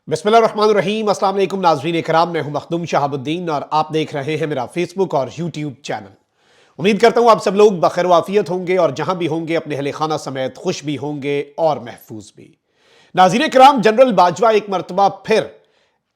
बिस्मिल्लाहिर्रहमानिर्रहीम। अस्सलाम वालेकुम नाज़रीन इकराम, मैं हूं मखदूम शहाबुद्दीन और आप देख रहे हैं मेरा फेसबुक और यूट्यूब चैनल। उम्मीद करता हूं आप सब लोग बखैर वाफियत होंगे और जहां भी होंगे अपने अहले खाना समेत खुश भी होंगे और महफूज भी। नाज़रीन इकराम, जनरल बाजवा एक मरतबा फिर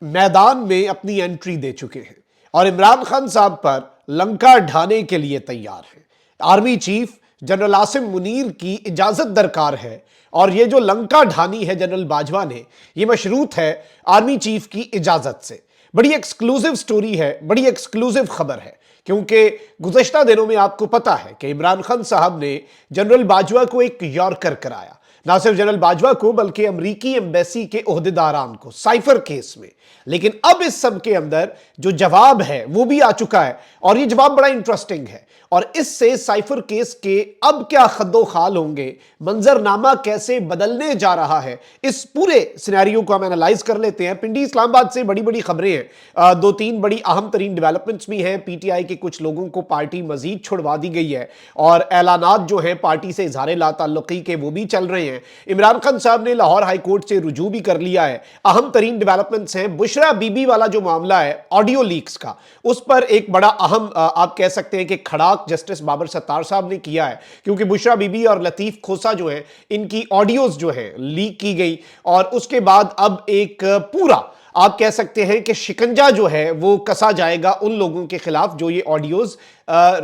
मैदान में अपनी एंट्री दे चुके हैं और इमरान खान साहब पर लंका ढाने के लिए तैयार हैं। Army chief general Asim Munir की इजाजत दरकार है और ये जो लंका ढानी है जनरल बाजवा ने, ये मशरूत है आर्मी चीफ की इजाजत से। बड़ी एक्सक्लूसिव स्टोरी है, बड़ी एक्सक्लूसिव खबर है, क्योंकि गुज़श्ता दिनों में आपको पता है कि इमरान खान साहब ने जनरल बाजवा को एक यॉर्कर कराया। ना सिर्फ जनरल बाजवा को बल्कि अमरीकी एम्बेसी के ओहदेदारान को साइफर केस में। लेकिन अब इस सब के अंदर जो जवाब है वो भी आ चुका है और ये जवाब बड़ा इंटरेस्टिंग है और इससे साइफर केस के अब क्या खद्दो खाल होंगे, मंजरनामा कैसे बदलने जा रहा है, इस पूरे सिनेरियो को हम एनालाइज कर लेते हैं। पिंडी इस्लामाबाद से बड़ी बड़ी खबरें हैं, दो तीन बड़ी अहम तरीन डेवलपमेंट्स भी हैं। पीटीआई के कुछ लोगों को पार्टी मजीद छुड़वा दी गई है और ऐलानात जो हैं पार्टी से इजहार ला ताल्लुकी के वो भी चल रहे हैं। इमरान खान साहब ने लाहौर हाई कोर्ट से रुजू भी कर लिया है। अहम तरीन डेवलपमेंट्स हैं बुशरा बीबी वाला जो मामला है ऑडियो लीक्स का, उस पर एक बड़ा अहम आप कह सकते हैं कि खड़ाक जस्टिस बाबर सत्तार साहब ने किया है, क्योंकि बुशरा बीबी और लतीफ खोसा जो है इनकी ऑडियोज जो है लीक की गई और उसके बाद अब एक पूरा आप कह सकते हैं कि शिकंजा जो है वो कसा जाएगा उन लोगों के खिलाफ जो ये ऑडियोज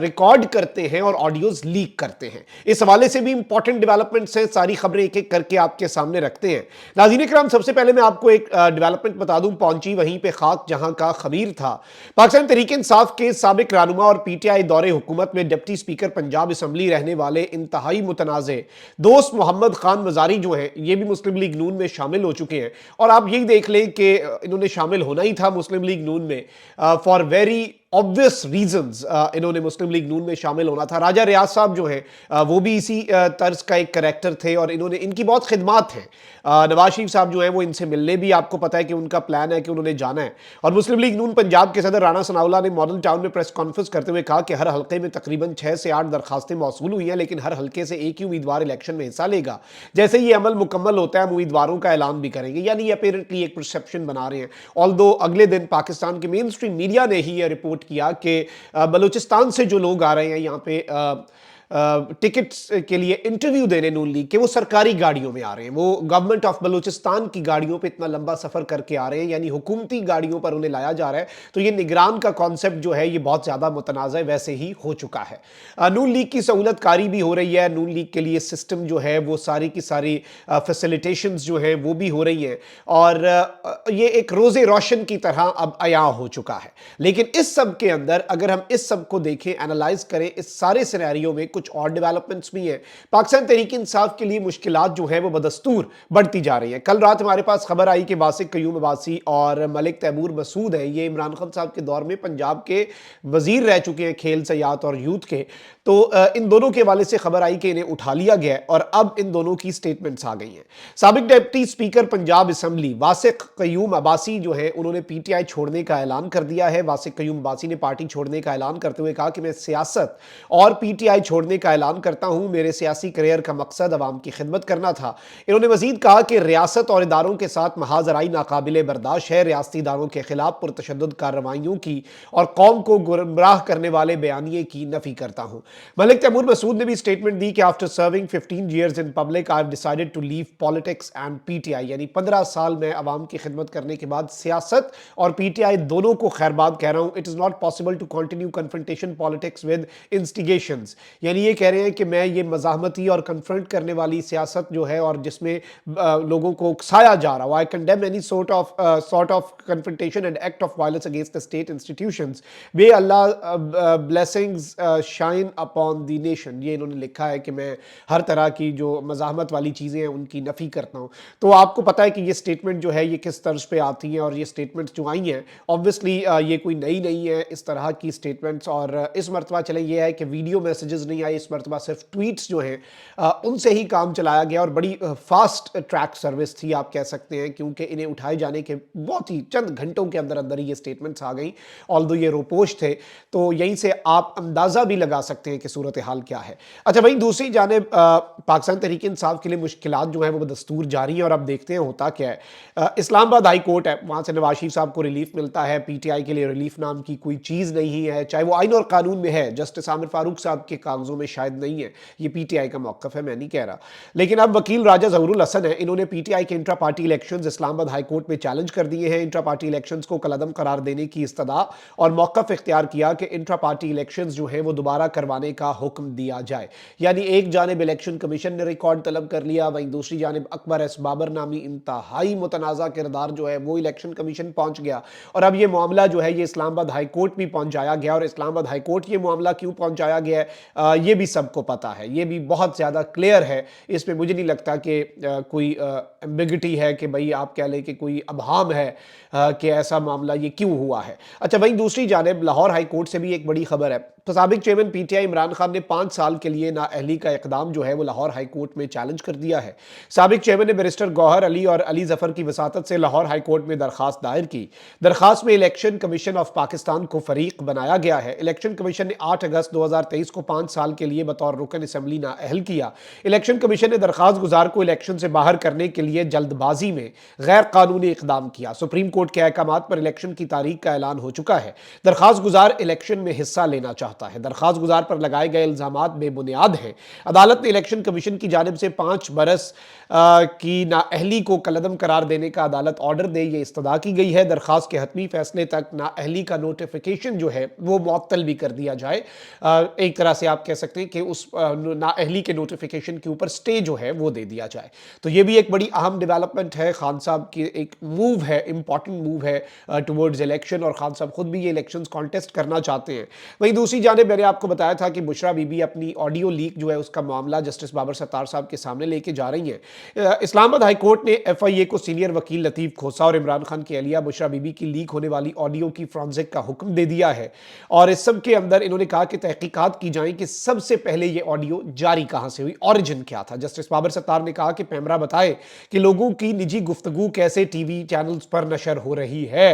रिकॉर्ड करते हैं और ऑडियोज लीक करते हैं। इस हवाले से भी इंपॉर्टेंट डेवलपमेंट्स हैं, सारी खबरें एक एक करके आपके सामने रखते हैं। नाज़रीन इकराम, सबसे पहले मैं आपको एक डेवलपमेंट बता दूं, पहुंची वहीं पे खाक जहां का खमीर था। पाकिस्तान तहरीक इंसाफ के साबिक रहनुमा और पीटीआई दौरे हुकूमत में डिप्टी स्पीकर पंजाब असम्बली रहने वाले इंतहाई मुतनाज़े दोस्त मोहम्मद खान मजारी जो हैं, ये भी मुस्लिम लीग नून में शामिल हो चुके हैं। और आप यही देख लें कि इन्होंने शामिल होना ही था मुस्लिम लीग नून में, फॉर वेरी ऑब्वियस रीजंस इन्होंने मुस्लिम लीग नून में शामिल होना था। राजा रियाज साहब जो हैं वो भी इसी तर्ज का एक कैरेक्टर थे और इन्होंने इनकी बहुत खिदमात हैं। नवाज शरीफ साहब जो हैं वो इनसे मिलने भी आपको पता है कि उनका प्लान है कि उन्होंने जाना है। और मुस्लिम लीग नून पंजाब के सदर राणा सनाउल्लाह ने मॉडल टाउन में प्रेस कॉन्फ्रेंस करते हुए कहा कि हर हल्के में तकरीबन 6 से 8 दरखास्तें मौसूल हुई हैं, लेकिन हर हल्के से एक ही उम्मीदवार इलेक्शन में हिस्सा लेगा। जैसे ये अमल मुकम्मल होता है हम उम्मीदवारों का ऐलान भी करेंगे। यानी ये अपेरेंटली एक परसेप्शन बना रहे हैं। ऑल्दो अगले दिन पाकिस्तान के मेन स्ट्रीम मीडिया ने ही यह रिपोर्ट किया कि बलूचिस्तान से जो लोग आ रहे हैं यहाँ पे टिकट्स के लिए इंटरव्यू देने नून लीग के, वो सरकारी गाड़ियों में आ रहे हैं। वो गवर्नमेंट ऑफ बलूचिस्तान की गाड़ियों पे इतना लंबा सफर करके आ रहे हैं, यानी हुकूमती गाड़ियों पर उन्हें लाया जा रहा है। तो ये निगरान का कॉन्सेप्ट जो है ये बहुत ज्यादा मुतनाज़ वैसे ही हो चुका है। नून लीग की सहूलत कारी भी हो रही है। नून लीग के लिए सिस्टम जो है वो सारी की सारी फैसिलिटेशंस जो है वो भी हो रही हैं और ये एक रोज़े रोशन की तरह अब अया हो चुका है। लेकिन इस सब के अंदर अगर हम इस सब को देखें, एनालाइज करें, इस सारे सिनेरियो में कुछ और डेवलपमेंट्स भी हैं। पाकिस्तान तहरीक इंसाफ के लिए मुश्किलात जो है वो बदस्तूर बढ़ती जा रही है। कल रात हमारे पास खबर आई कि वासिक कयूम अब्बासी और मलिक तैमूर मसूद है, ये इमरान खान साहब के दौर में पंजाब के वजीर रह चुके हैं खेल, सयाहत और यूथ के। तो इन दोनों के हवाले से खबर आई कि इन्हें उठा लिया गया है और अब इन दोनों की स्टेटमेंट्स आ गई हैं। साबिक deputy speaker Punjab assembly वासिक Qayyum Abbasi जो है उन्होंने पीटीआई छोड़ने का ऐलान कर दिया है। वासिक कयूम अब्बासी ने पार्टी छोड़ने का ऐलान करते हुए कहा कि मैं सियासत और पीटीआई छोड़ने का ऐलान करता हूं, मेरे सियासी करियर का मकसद अवाम की खिदमत करना था। इन्होंने मजीद कहा कि रियासत और इदारों के साथ महाजराई नाकाबिले बर्दाश्त है। रियासती इदारों के खिलाफ पुरतशद्दुद कार्रवाइयों की और कौम को गुमराह करने वाले बयानिए की नफी करता हूं। मलिक तैमूर मसूद ने भी स्टेटमेंट दी कि after serving 15 years in public I have decided to leave politics and PTI, यानी 15 साल में अवाम की खिदमत करने के बाद सियासत और पीटीआई दोनों को खैरबाद कह रहा हूं। It is not possible to continue confrontation politics with instigations, यानी ये कह रहे हैं कि मैं ये मज़ाहमती और कन्फ्रंट करने वाली सियासत जो है और जिसमें लोगों को उकसाया जा रहा हो, आई condemn any sort of confrontation and act of violence against the state institutions, way Allah blessings shine upon the nation. ये इन्होंने लिखा है कि मैं हर तरह की जो मज़ाहमत वाली चीज़ें हैं उनकी नफ़ी करता हूँ। तो आपको पता है कि ये स्टेटमेंट जो है ये किस तर्ज पे आती हैं और ये स्टेटमेंट्स जो आई हैं ऑब्वियसली ये कोई नई नहीं है इस तरह की स्टेटमेंट्स। और इस मरतबा चले ये है कि वीडियो मैसेजेस नहीं आए, इस मरतबा सिर्फ ट्वीट्स जो हैं उनसे ही काम चलाया गया और बड़ी फास्ट ट्रैक सर्विस थी आप कह सकते हैं, क्योंकि इन्हें उठाए जाने के बहुत ही चंद घंटों के अंदर अंदर ही ये स्टेटमेंट्स आ गई। ऑल्दो ये रोपोश थे, तो यहीं से आप अंदाज़ा भी लगा सकते हैं कि सूरत हाल क्या है। अच्छा भाई, दूसरी जानिब पाकिस्तान तहरीक इंसाफ के लिए मुश्किलात जो हैं वो दस्तूर जारी है और अब देखते हैं होता क्या है। इस्लामाबाद हाई कोर्ट है, वहाँ से नवाज शरीफ साहब को रिलीफ मिलता है। पीटीआई के लिए रिलीफ नाम की कोई चीज़ नहीं है, चाहे वो आइन और कानून में है, जस्टिस आमिर फारूक साहब के कागजों में शायद नहीं है, ये पीटीआई का मौक़िफ़ है, मैं नहीं कह रहा। लेकिन अब वकील राजा ज़हूरुल हसन है, इन्होंने पीटीआई के intra party elections Islamabad high court में चैलेंज कर दिए हैं। इंट्रा पार्टी इलेक्शंस को कलअदम करार देने की इस्तदा और मौक़िफ़ इख्तियार किया कि इंट्रा पार्टी इलेक्शंस जो हैं वो दोबारा करवाने का हुक्म दिया जाए। यानी एक जानिब इलेक्शन कमीशन ने रिकॉर्ड तलब कर लिया, वहीं दूसरी जानिब अकबर एस बाबर नामी इंतहाई मुतनाज़ा किरदार जो है वो इलेक्शन कमीशन पहुंच गया और अब ये मामला जो है ये इस्लामाबाद हाई कोर्ट भी पहुंचाया गया। और इस्लामाबाद हाई कोर्ट ये मामला क्यों पहुंचाया गया है ये भी सबको पता है, ये भी बहुत ज़्यादा क्लियर है। इसमें मुझे नहीं लगता कि कोई एम्बिगिटी है कि भाई आप कह लें कि कोई अबहाम है कि ऐसा मामला ये क्यों हुआ है। अच्छा, वहीं दूसरी जानिब लाहौर हाई कोर्ट से भी एक बड़ी खबर है। साबिक चेयरमैन पीटीआई इमरान खान ने 5 साल के लिए नाअहली का इकदाम जो है वो लाहौर हाई कोर्ट में चैलेंज कर दिया है। साबिक चेयरमैन ने बैरिस्टर गौहर अली और अली जफर की वसातत से लाहौर हाई कोर्ट में दरखास्त दायर की। दरखास्त में इलेक्शन कमीशन ऑफ पाकिस्तान को फरीक बनाया गया है। इलेक्शन कमीशन ने 8 अगस्त 2023 को 5 साल के लिए बतौर रुकन असम्बली नाअहल किया। इलेक्शन कमीशन ने दरखास्त गुजार को इलेक्शन से बाहर करने के लिए जल्दबाजी में गैर कानूनी इकदाम किया। सुप्रीम कोर्ट के अहकामात पर इलेक्शन की तारीख का ऐलान हो चुका है। दरखास्त गुजार इलेक्शन में हिस्सा लेना चाहता है। दरखास्त गुजार पर लगाए गए इल्जामात बेबुनियाद हैं। अदालत ने इलेक्शन कमीशन की जानिब से 5 बरस की नाअहली को कलअदम करार देने का अदालत ऑर्डर दे ये इस्तदा की गई है। दरखास्त के हतमी फैसले तक नाअहली का नोटिफिकेशन जो है वो मुअत्तल भी कर दिया जाए। एक तरह से आप कह सकते हैं कि उस नाअहली के नोटिफिकेशन के ऊपर स्टे जो है वो दे दिया जाए। तो ये भी एक बड़ी अहम डेवलपमेंट है। खान साहब की एक मूव है, इंपॉर्टेंट मूव है टुवर्ड्स इलेक्शन, और खान साहब खुद भी ये इलेक्शन कॉन्टेस्ट करना चाहते हैं। वहीं दूसरी जानिब मैंने आपको बताया था कि बुशरा बीबी अपनी ऑडियो लीक जो है उसका मामला जस्टिस बाबर सत्तार साहब के सामने लेके जा रही हैं। इस्लामाबाद हाई कोर्ट ने एफआईए को सीनियर वकील लतीफ़ खोसा और इमरान खान की अहलिया बुशरा बीबी की लीक होने वाली ऑडियो की फ्रांसिक का हुक्म दे दिया है और इस सब के अंदर इन्होंने कहा कि तहकीकात की जाए कि सबसे पहले ये ऑडियो जारी कहां से हुई, ऑरिजिन क्या था। जस्टिस बाबर सत्तार ने कहा कि पैमरा बताए कि लोगों की निजी गुफ्तगू कैसे टीवी चैनल्स पर नशर हो रही है।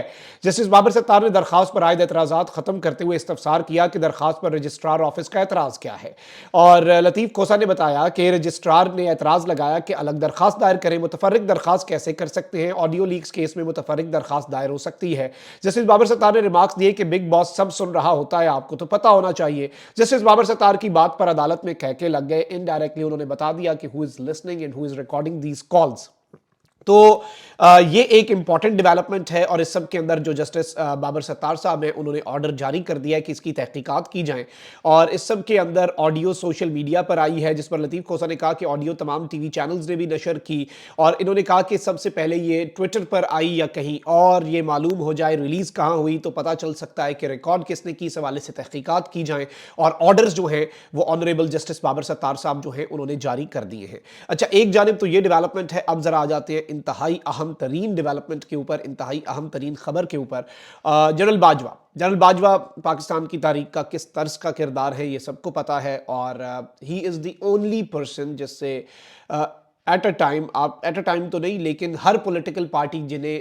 जस्टिस बाबर सत्तार ने दरखास्त पर आयद एतराज़ात खत्म करते हुए इस्तफसार किया कि दरखास्त पर रजिस्ट्रार ऑफिस का एतराज़ क्या है, और लतीफ़ खोसा ने बताया कि रजिस्ट्रार ने एतराज़ लगाया कि अलग दरखास्त दायर करें। मुतफर्रिक दरखास्त कैसे कर सकते हैं? ऑडियो लीक्स केस में मुतफर्रिक दरखास्त दायर हो सकती है। जस्टिस बाबर सत्तार ने रिमार्क्स दिए कि बिग बॉस सब सुन रहा होता है, आपको तो पता होना चाहिए। जस्टिस बाबर सत्तार की बात पर अदालत में कहके लग गए। इनडायरेक्टली उन्होंने बता दिया कि who is listening and who is recording these calls. तो ये एक इंपॉर्टेंट डेवलपमेंट है और इस सब के अंदर जो जस्टिस बाबर सत्तार साहब हैं उन्होंने ऑर्डर जारी कर दिया है कि इसकी तहकीकात की जाए। और इस सब के अंदर ऑडियो सोशल मीडिया पर आई है जिस पर लतीफ़ खोसा ने कहा कि ऑडियो तमाम टीवी चैनल्स ने भी नशर की और इन्होंने कहा कि सबसे पहले ये ट्विटर पर आई या कहीं और, ये मालूम हो जाए रिलीज़ कहाँ हुई तो पता चल सकता है कि रिकॉर्ड किसने की, इस हवाले से तहकीकात की जाएँ और ऑर्डर्स जो हैं वो ऑनरेबल जस्टिस बाबर सत्तार साहब जो हैं उन्होंने जारी कर दिए हैं। अच्छा, एक जानिब तो ये डेवलपमेंट है, अब ज़रा आ जाते हैं इंतहाई अहम तरीन डेवलपमेंट के ऊपर, इंतहाई अहम तरीन खबर के ऊपर। जनरल बाजवा पाकिस्तान की तारीख का किस तर्ज का किरदार है ये सबको पता है और he is the only person जिससे एट अ टाइम तो नहीं लेकिन हर पॉलिटिकल पार्टी जिन्हें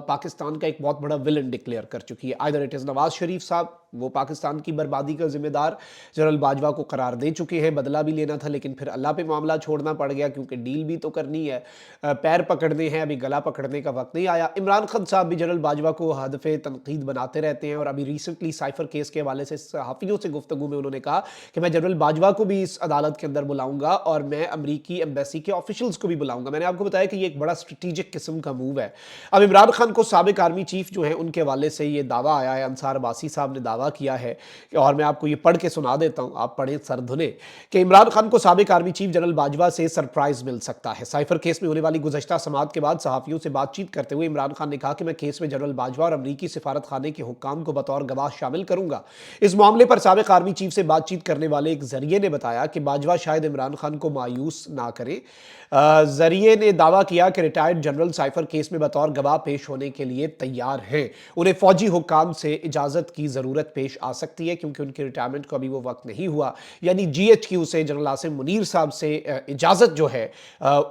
पाकिस्तान का एक बहुत बड़ा विलन डिक्लेयर कर चुकी है। Either it is Nawaz Sharif साहब, वो पाकिस्तान की बर्बादी का जिम्मेदार जनरल बाजवा को करार दे चुके हैं, बदला भी लेना था लेकिन फिर अल्लाह पे मामला छोड़ना पड़ गया क्योंकि डील भी तो करनी है, पैर पकड़ने हैं, अभी गला पकड़ने का वक्त नहीं आया। इमरान खान साहब भी जनरल बाजवा को हदफ़े तनकीद बनाते रहते हैं और अभी रिसेंटली साइफर केस के हवाले से सहाफ़ियों से गुफ्तगू में उन्होंने कहा कि मैं जनरल बाजवा को भी इस अदालत के अंदर बुलाऊंगा और मैं अमरीकी एम्बेसी के ऑफिशियल्स को भी बुलाऊंगा। मैंने आपको बताया कि ये एक बड़ा स्ट्रेटेजिक किस्म का मूव है। अब इमरान खान को साबिक आर्मी चीफ जो है उनके हवाले से ये दावा आया है, अंसार अब्बासी साहब ने दावा किया है और मैं आपको ये पढ़ के सुना देता हूं, आप पढ़ें सर धुने, कि इमरान खान को साबिक आर्मी चीफ जनरल बाजवा से सरप्राइज मिल सकता है। साइफर केस में होने वाली गुज़श्ता समाअत के बाद सहाफ़ियों से बातचीत करते हुए इमरान खान ने कहा कि मैं केस में जनरल बाजवा और अमरीकी सिफारत खाने के हुक्काम को बतौर गवाह शामिल करूंगा। इस मामले पर साबिक आर्मी चीफ से बातचीत करने वाले एक जरिए ने बताया कि बाजवा शायद इमरान खान को मायूस ना करे। जरिए ने दावा किया कि रिटायर्ड जनरल साइफर केस में बतौर गवाह पेश होने के लिए तैयार हैं, उन्हें फौजी हुक्काम से इजाज़त की ज़रूरत दिक्कत पेश आ सकती है क्योंकि उनके रिटायरमेंट को अभी वो वक्त नहीं हुआ। यानी जीएचक्यू से जनरल आसिम मुनीर साहब से इजाज़त जो है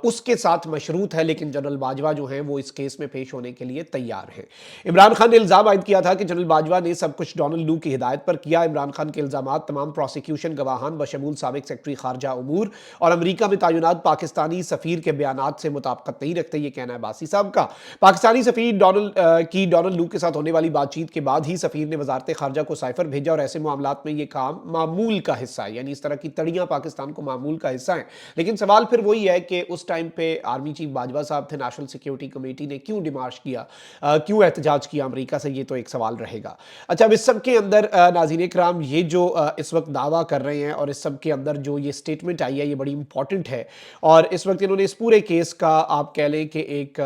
उसके साथ मशरूत है, लेकिन जनरल बाजवा जो हैं वो इस केस में पेश होने के लिए तैयार हैं। इमरान खान ने इल्ज़ाम आयद किया था कि जनरल बाजवा ने सब कुछ डोनाल्ड लू की हिदायत पर किया। इमरान खान के इल्ज़ामात तमाम प्रोसिक्यूशन गवाहान बशमूल साबिक सेक्रेटरी खारजा उमूर और अमरीका में तैनात पाकिस्तानी सफ़ीर के बयानात से मुताबिकत नहीं रखते, ये कहना है बासी साहब का। पाकिस्तानी सफ़ीर डोनाल्ड लू के साथ होने वाली बातचीत के बाद ही सफ़ीर ने वजारत खारजा को साइफर भेजा और ऐसे मामलात में ये काम मामूल का हिस्सा है, यानी इस तरह की तड़ियाँ पाकिस्तान को मामूल का हिस्सा है। लेकिन सवाल फिर वही है कि उस टाइम पे आर्मी चीफ बाजवा साहब थे, नेशनल सिक्योरिटी कमेटी ने क्यों डिमार्श किया, क्यों एहतजाज किया अमेरिका से, ये तो एक सवाल रहेगा। अच्छा, अब इस सब के अंदर नाज़रीन इकराम ये जो इस वक्त दावा कर रहे हैं और इस सब के अंदर जो ये स्टेटमेंट आई है ये बड़ी इंपॉर्टेंट है और इस वक्त इन्होंने इस पूरे केस का आप कह लें कि एक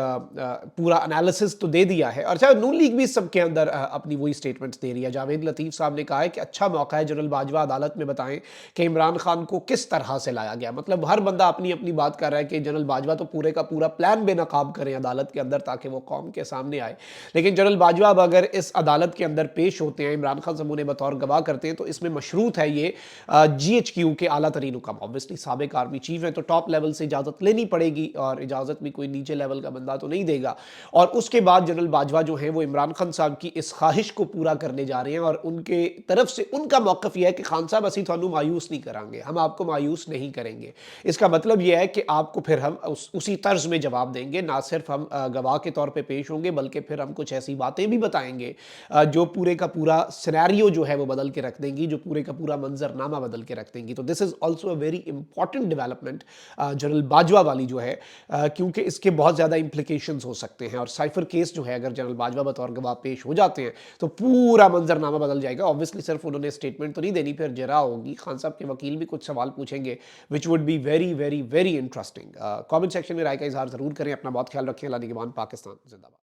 पूरा एनालिसिस तो दे दिया है। और अच्छा, नून लीग भी इस सब के अंदर अपनी वही स्टेटमेंट्स दे रही है। जावेद लतीफ़ साहब ने कहा है कि अच्छा मौका है जनरल बाजवा अदालत में बताएं कि इमरान खान को किस तरह से लाया गया। मतलब हर बंदा अपनी अपनी बात कर रहा है कि जनरल बाजवा तो पूरे का पूरा प्लान बेनकाब करें अदालत के अंदर ताकि वो कौम के सामने आए। लेकिन जनरल बाजवा अब अगर इस अदालत के अंदर पेश होते हैं, इमरान खान साहब उन्हें बतौर गवाह करते हैं, तो इसमें मशरूत है ये जीएचक्यू के आला तरीन हुक्म। ऑब्वियसली साबिक आर्मी चीफ है तो टॉप लेवल से इजाज़त लेनी पड़ेगी और इजाज़त भी कोई नीचे लेवल का बंदा तो नहीं देगा। और उसके बाद जनरल बाजवा जो है वो इमरान खान साहब की इस ख्वाहिश को पूरा करने जा रहे हैं और उनके तरफ से उनका मौक़िफ़ यह है कि खान साहब असी थानू मायूस नहीं करांगे, हम आपको मायूस नहीं करेंगे। इसका मतलब यह है कि आपको फिर हम उसी तर्ज में जवाब देंगे, ना सिर्फ हम गवाह के तौर पे पेश होंगे बल्कि फिर हम कुछ ऐसी बातें भी बताएंगे जो पूरे का पूरा सिनेरियो जो है वो बदल के रख देंगी, जो पूरे का पूरा मंजरनामा बदल के रख देंगी। तो this is also a very important development general Bajwa वाली जो है, क्योंकि इसके बहुत ज़्यादा इंप्लीकेशंस हो सकते हैं और साइफर केस जो है अगर जनरल बाजवा बतौर गवाह पेश हो जाते हैं तो पूरा मंजरनामा बदल जाएगा। ऑब्वियसली सिर्फ उन्होंने स्टेटमेंट तो नहीं देनी, फिर जरा होगी, खान साहब के वकील भी कुछ सवाल पूछेंगे which would be very very very interesting. Comment section में राय का इजहार ज़रूर करें। अपना बहुत ख्याल रखें। अल्लाह निगहबान। पाकिस्तान जिंदाबाद।